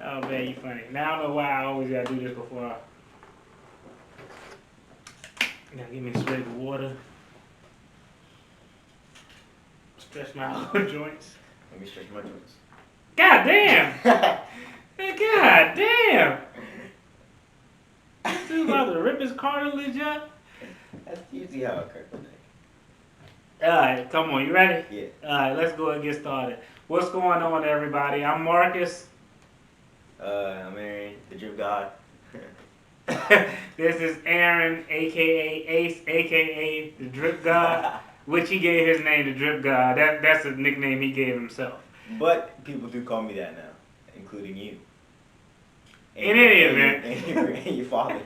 Oh man, you funny. Now I don't know why I always gotta do this before I. Now give me a swig of water. Stretch my old joints. Let me stretch my joints. God damn! God damn! This dude about to rip his cartilage up. That's usually how it occurs. Alright, come on, you ready? Yeah. Alright, let's go and get started. What's going on, everybody? I'm Marcus. I'm Aaron, the drip god. This is Aaron, aka Ace, aka the Drip God, which he gave his name, the Drip God. That's a nickname he gave himself. But people do call me that now, including you. In any event. And your father.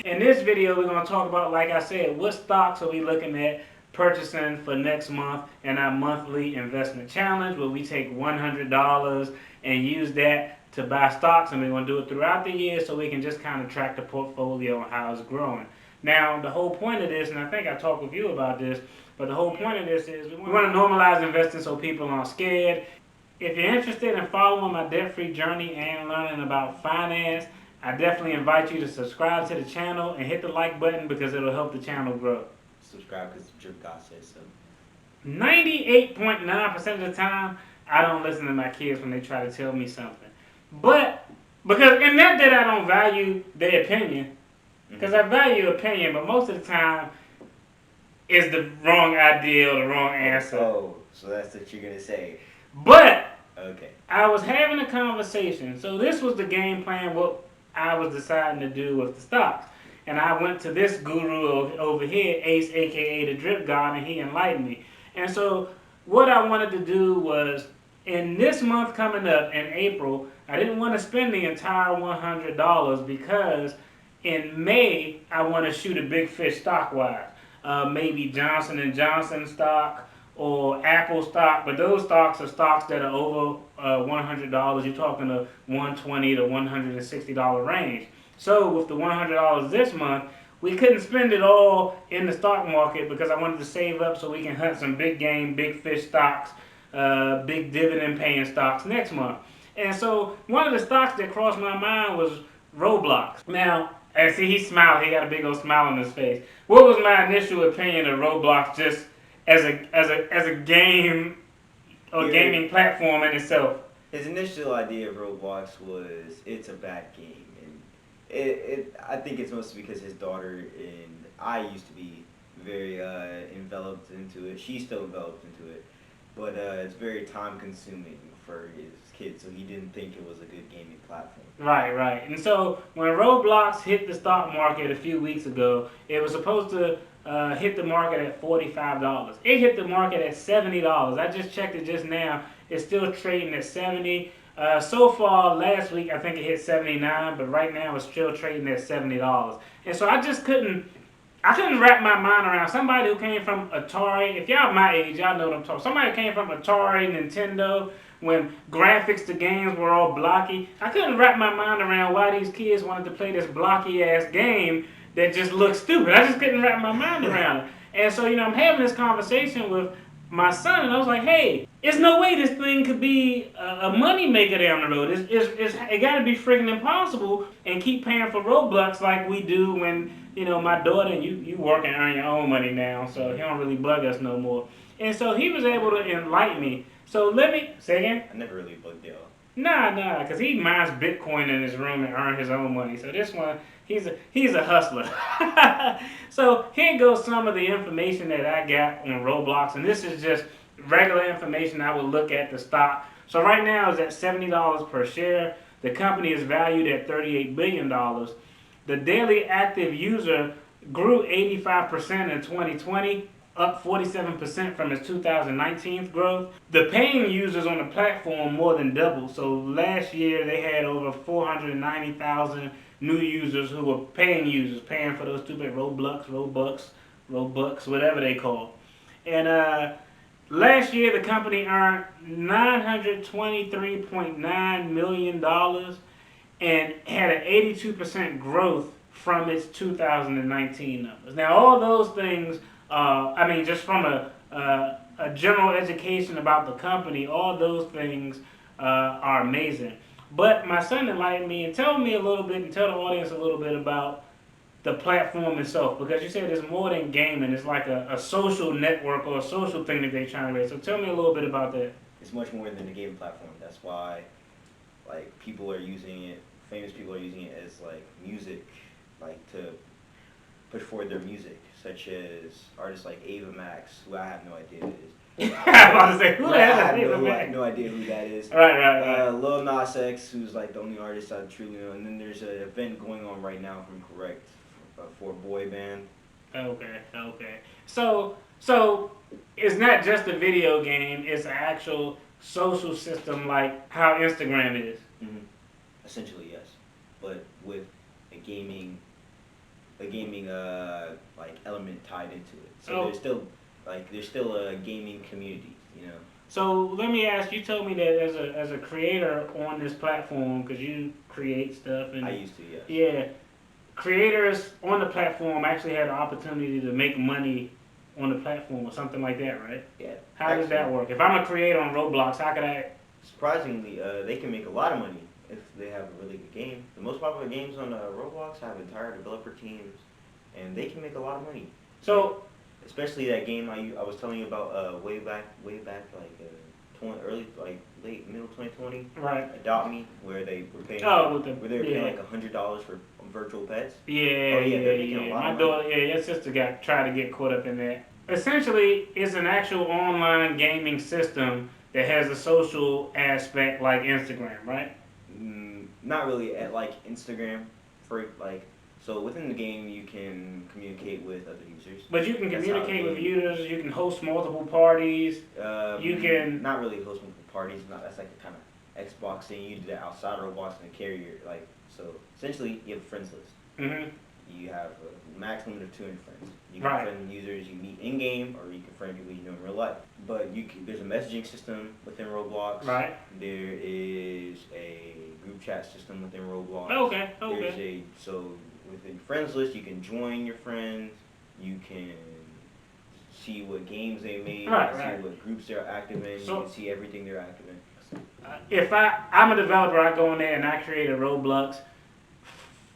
In this video, we're going to talk about, like I said, what stocks are we looking at purchasing for next month in our monthly investment challenge, where we take $100 and use that to buy stocks, and we're going to do it throughout the year so we can just kind of track the portfolio and how it's growing. Now, the whole point of this, and I think I talked with you about this, but the whole point of this is we want to normalize investing so people aren't scared. If you're interested in following my debt-free journey and learning about finance, I definitely invite you to subscribe to the channel and hit the like button because it'll help the channel grow. Subscribe because the drip god says so. 98.9% of the time, I don't listen to my kids when they try to tell me something. But, because, and not that I don't value their opinion, because I value opinion, but most of the time, it's the wrong idea or the wrong answer. Oh, so that's what you're going to say. But, okay. I was having a conversation. So this was the game plan, what I was deciding to do with the stocks. And I went to this guru over here, Ace, aka the Drip God, and he enlightened me. And so what I wanted to do was, in this month coming up, in April, I didn't want to spend the entire $100 because in May, I want to shoot a big fish stock-wise. Maybe Johnson & Johnson stock or Apple stock, but those stocks are stocks that are over $100. You're talking a $120 to $160 range. So with the $100 this month, we couldn't spend it all in the stock market because I wanted to save up so we can hunt some big game, big fish stocks, big dividend paying stocks next month. And so one of the stocks that crossed my mind was Roblox. Now, and see, he smiled. He got a big old smile on his face. What was my initial opinion of Roblox just as a game or gaming platform in itself? His initial idea of Roblox was it's a bad game, and I think it's mostly because his daughter and I used to be very enveloped into it. She's still enveloped into it, but it's very time consuming for his kids, so he didn't think it was a good gaming platform. Right. And so when Roblox hit the stock market a few weeks ago, it was supposed to hit the market at $45. It hit the market at $70. I just checked it just now. It's still trading at $70. So far last week, I think it hit $79, but right now it's still trading at $70. And so I couldn't wrap my mind around somebody who came from Atari. If y'all my age, y'all know what I'm talking. Somebody who came from Atari, Nintendo, when graphics to games were all blocky. I couldn't wrap my mind around why these kids wanted to play this blocky ass game that just looked stupid. I just couldn't wrap my mind around it. And so, I'm having this conversation with my son, and I was like, hey, there's no way this thing could be a money maker down the road. It got to be freaking impossible, and keep paying for Roblox like we do when, my daughter, and you work and earn your own money now, so he don't really bug us no more. And so he was able to enlighten me. So let me, say again? I never really bugged y'all. Nah, because he mines Bitcoin in his room and earn his own money. So this one, he's a hustler. So here goes some of the information that I got on Roblox, and this is just regular information I would look at the stock. So right now it's at $70 per share. The company is valued at $38 billion. The daily active user grew 85% in 2020. Up 47% from its 2019 growth. The paying users on the platform more than doubled. So last year they had over 490,000 new users who were paying users, paying for those stupid Robux, whatever they call. And last year the company earned $923.9 million and had an 82% growth from its 2019 numbers. Now all those things, just from a general education about the company, all those things are amazing. But my son enlightened me and tell me a little bit and tell the audience a little bit about the platform itself, because you said it's more than gaming. It's like a social network or a social thing that they're trying to raise. So tell me a little bit about that. It's much more than a game platform. That's why, like, people are using it. Famous people are using it as like music, like to push forward their music, such as artists like Ava Max, who I have no idea who is. I'm about to say, who the I hell have is Ava Max? no idea who that is. Right. Lil Nas X, who's like the only artist I truly know, and then there's an event going on right now, if I'm correct, for a boy band. Okay. So it's not just a video game. It's an actual social system like how Instagram is. Mm-hmm. Essentially, yes, but with a gaming like element tied into it. So there's still a gaming community, you know. So let me ask. You told me that as a creator on this platform, because you create stuff and I used to, yes. yeah, creators on the platform actually had the opportunity to make money on the platform or something like that, right? Yeah. How does that work? If I'm a creator on Roblox, how could I? Surprisingly, they can make a lot of money if they have a really good game. The most popular games on Roblox have entire developer teams, and they can make a lot of money. So, especially that game I was telling you about way back late middle 2020. right. Adopt Me, where they were paying paying like $100 for virtual pets. Yeah. My daughter, your sister tried to get caught up in that. Essentially, it's an actual online gaming system that has a social aspect like Instagram, right? Not really at like Instagram, for like. So within the game, you can communicate with other users. But you can communicate with users. You can host multiple parties. You can not really host multiple parties. That's like a kind of Xbox thing. You do that outside of Roblox and carry your like. So essentially, you have a friends list. Mm-hmm. You have a maximum of 200 friends. You can friend users you meet in game, or you can friend people you know in real life. But there's a messaging system within Roblox. Right. There is a group chat system within Roblox. Okay. Within your friends list, you can join your friends. You can see what games they made. See what groups they're active in. You can see everything they're active in. If I'm a developer, I go in there and I create a Roblox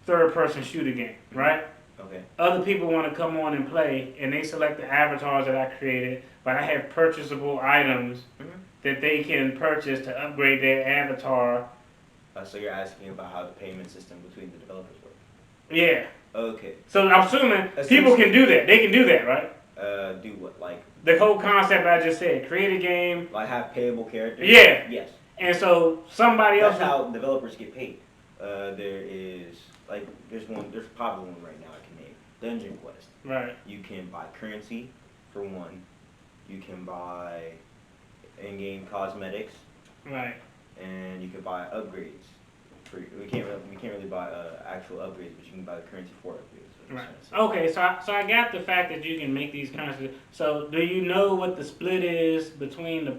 third-person shooter game, right? Okay. Other people want to come on and play, and they select the avatars that I created, but I have purchasable items that they can purchase to upgrade their avatar. So you're asking about how the payment system between the developers work? Yeah. Okay. So I'm assuming people can do that. They can do that, right? Do what? Like the whole concept I just said. Create a game. Like have payable characters? Yeah. Yes. And so somebody else. That's how developers get paid. There's a popular one right now I can name. Dungeon Quest. Right. You can buy currency for one. You can buy in-game cosmetics. Right. And you can buy upgrades. We can't really buy actual upgrades, but you can buy the currency for upgrades. Right. Okay, so I got the fact that you can make these currencies. So do you know what the split is between the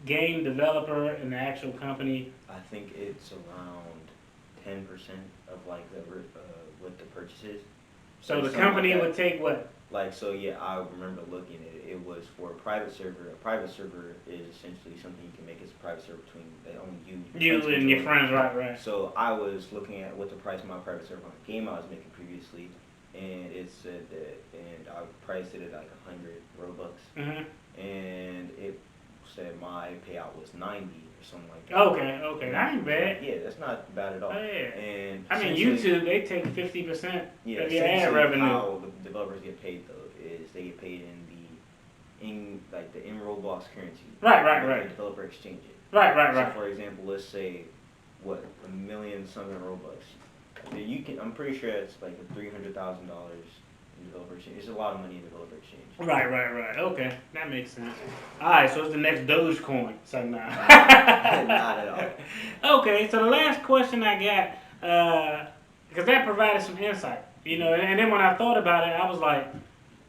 game developer and the actual company? I think it's around 10% of like what the purchase is. So the company would take what? I remember looking at it. It was for a private server. A private server is essentially something you can make as a private server between only you and your friends, right. So I was looking at what the price of my private server on the game I was making previously, and it said that, and I priced it at like 100 Robux, and it said my payout was 90 or something like that. Okay, that ain't bad. Yeah, that's not bad at all. Oh, yeah. And I mean, YouTube, they take 50% of your ad revenue. How the developers get paid though is they get paid in Roblox currency. Right. The developer exchange it. Right. So for example, let's say $1 million something Robux. I'm pretty sure it's like a $300,000 in developer exchange. It's a lot of money in developer exchange. Right. Okay, that makes sense. All right, so it's the next Dogecoin. So nah. Not at all. Okay, so the last question I got, because that provided some insight, and then when I thought about it, I was like,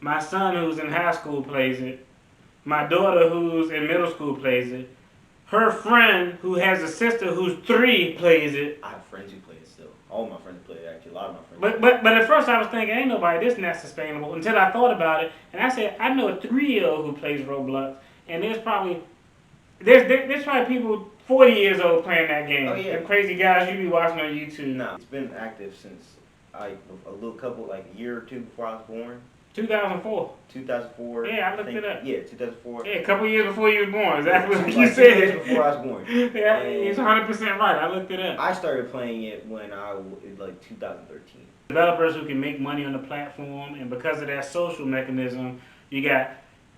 my son who's in high school plays it, my daughter who's in middle school plays it, her friend who has a sister who's 3 plays it. I have friends who play it still. All my friends play it, actually. A lot of my friends. But at first I was thinking, ain't nobody this not sustainable until I thought about it, and I said, I know a 3-year-old who plays Roblox, and there's probably there's probably people 40 years old playing that game. Oh yeah. Them crazy guys you be watching on YouTube. No, it's been active since like a year or two before I was born. 2004. 2004. Yeah, I looked it up. Yeah, 2004. Yeah, a couple years before you were born. Exactly what you like said. 2 years before I was born. Yeah, it's 100% right. I looked it up. I started playing it when like 2013. Developers who can make money on the platform, and because of that social mechanism, you got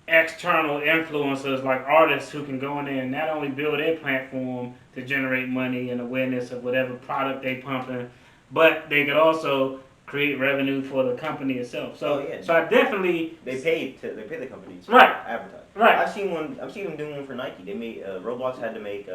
external influencers like artists who can go in there and not only build their platform to generate money and awareness of whatever product they pumping, but they could also create revenue for the company itself. So, so I definitely they pay the companies to right advertise. Right. I've seen them doing one for Nike. They made Roblox had to make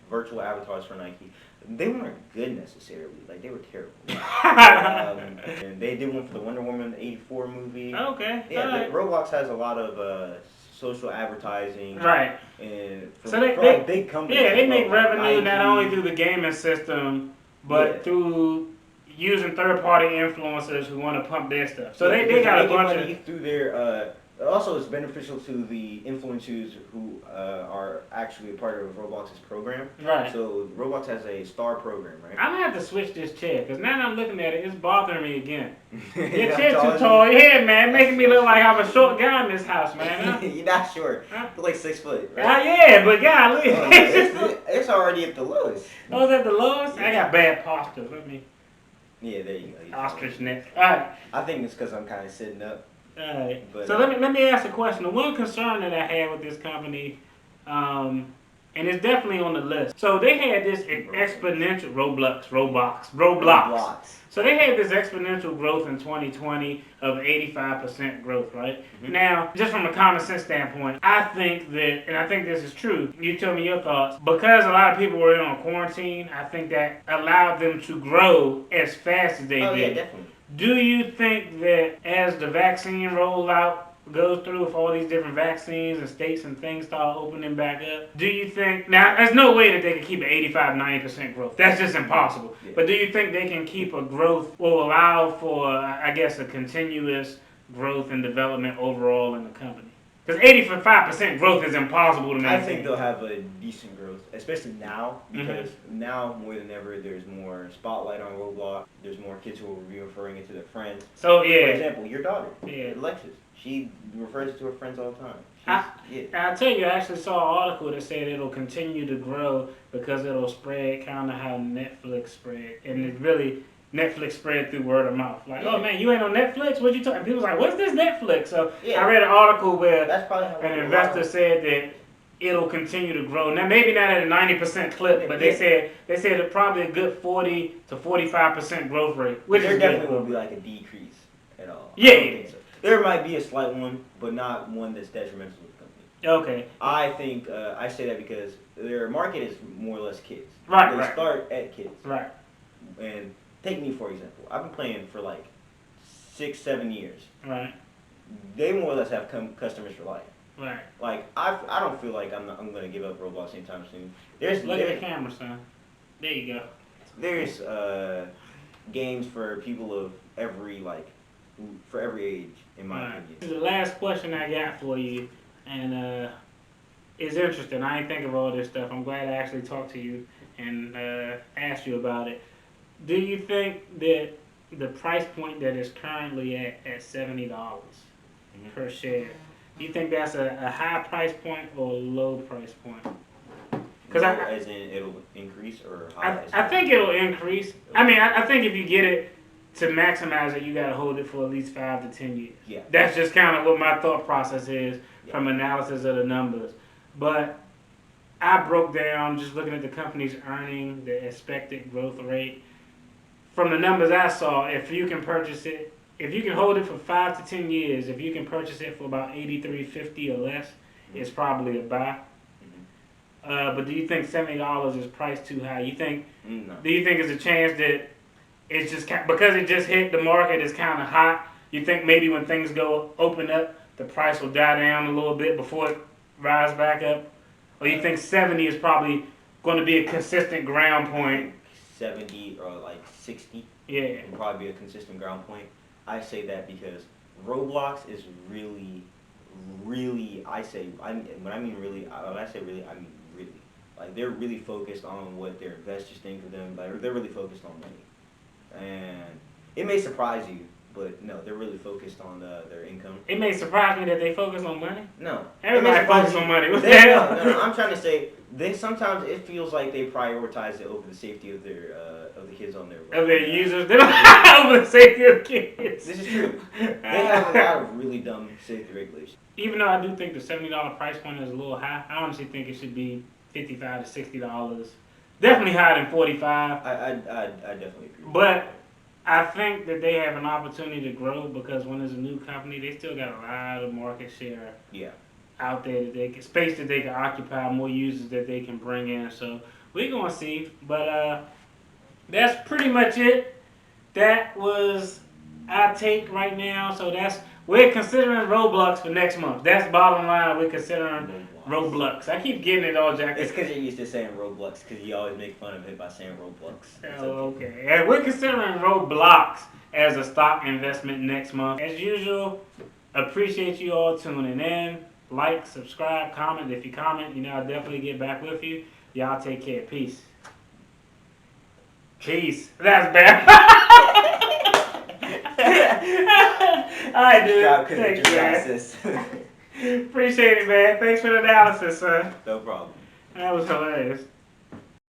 virtual avatars for Nike. They weren't good necessarily. Like they were terrible. And they did one for the Wonder Woman '84 movie. Okay. Yeah. Right. Roblox has a lot of social advertising. Right. And for, so they big companies. Yeah, they make revenue Nike, not only through the gaming system, but through using third-party influencers who want to pump their stuff. So they got a bunch of through their. Also, it's beneficial to the influencers who are actually a part of Roblox's program. Right. So Roblox has a star program, right? I'm gonna have to switch this chair because now that I'm looking at it, it's bothering me again. Your Yeah, chair too tall. Yeah, man, making me look like I'm a short guy in this house, man. Huh? You're not short. Huh? You're like 6 foot. Right? Yeah, but golly. Oh, it's already at the lowest. Oh, is that the lowest? I got bad posture. Let me. Yeah, there you go. Ostrich neck. All right. I think it's because I'm kind of sitting up. Alright, But, so let me ask a question. The one concern that I had with this company, and it's definitely on the list. So they had this exponential Roblox. So they had this exponential growth in 2020 of 85% growth, right? Mm-hmm. Now, just from a common sense standpoint, I think that, and I think this is true, you tell me your thoughts, because a lot of people were in on quarantine, I think that allowed them to grow as fast as they did. Oh yeah, definitely. Do you think that as the vaccine rollout goes through with all these different vaccines and states and things start opening back up, do you think, now there's no way that they can keep an 85-90% growth. That's just impossible. Yeah. But do you think they can keep a growth will allow for, I guess, a continuous growth and development overall in the company? Because 85% growth is impossible to maintain. I think they'll have a decent growth, especially now, because now more than ever there's more spotlight on Roblox. There's more kids who will be referring it to their friends. So yeah. For example, your daughter, Alexis, she refers it to her friends all the time. I tell you, I actually saw an article that said it'll continue to grow because it'll spread kind of how Netflix spread, and it really. Netflix spread through word of mouth. Like, oh man, you ain't on Netflix? What you talking? People was like, what's this Netflix? So I read an article where an investor said that it'll continue to grow. Now maybe not at a 90% clip, but they said it's probably a good 40 to 45% growth rate. Which there is definitely will be like a decrease at all. Yeah. So. There might be a slight one, but not one that's detrimental to the company. Okay. I think I say that because their market is more or less kids. Right. They start at kids. Right. And take me for example. I've been playing for like 6-7 years. Right. They more or less have customers for life. Right. Like I don't feel like I'm going to give up Roblox anytime soon. Look at the camera, son. There you go. There's games for people of every for every age, in my opinion. This is the last question I got for you, and it's interesting. I ain't think of all this stuff. I'm glad I actually talked to you and asked you about it. Do you think that the price point that is currently at $70 per share, do you think that's a high price point or a low price point? Because as in it'll increase or high? I think it'll increase. I mean, I think if you get it to maximize it, you got to hold it for at least 5 to 10 years. Yeah. That's just kind of what my thought process is from analysis of the numbers. But I broke down just looking at the company's earning, the expected growth rate. From the numbers I saw, if you can purchase it, if you can hold it for 5 to 10 years, if you can purchase it for about $83.50 or less, it's probably a buy. But do you think $70 is priced too high? You think? No. Do you think there's a chance that it's just because it just hit the market is kind of hot? You think maybe when things go open up, the price will die down a little bit before it rise back up? Or you think 70 is probably going to be a consistent ground point? 70 or like 60 will probably be a consistent ground point. I say that because Roblox is really, when I say really, I mean Like they're really focused on what their investors think of them. Like they're really focused on money, and it may surprise you, but no, they're really focused on their income. It may surprise me that they focus on money. No, Everybody focuses on money. What the they, hell? no, I'm trying to say they sometimes it feels like they prioritize it over the safety of their of the kids on their Of their users, they don't over the safety of kids. This is true. They have a lot of really dumb safety regulations. Even though I do think the $70 price point is a little high, I honestly think it should be $55 to $60. Definitely higher than 45. I definitely agree. But I think that they have an opportunity to grow because when there's a new company, they still got a lot of market share. Yeah. Out there that they can, space that they can occupy, more users that they can bring in. So we're gonna see. But that's pretty much it. That was our take right now. So we're considering Roblox for next month. That's the bottom line. We're considering Roblox. I keep getting it all jacked. It's because you're used to saying Roblox because you always make fun of it by saying Roblox. Oh, okay. And we're considering Roblox as a stock investment next month. As usual, appreciate you all tuning in. Like, subscribe, comment. If you comment, I'll definitely get back with you. Y'all take care. Peace. Peace. That's bad. All right, dude. Thanks, man. Appreciate it, man. Thanks for the analysis, son. No problem. That was hilarious.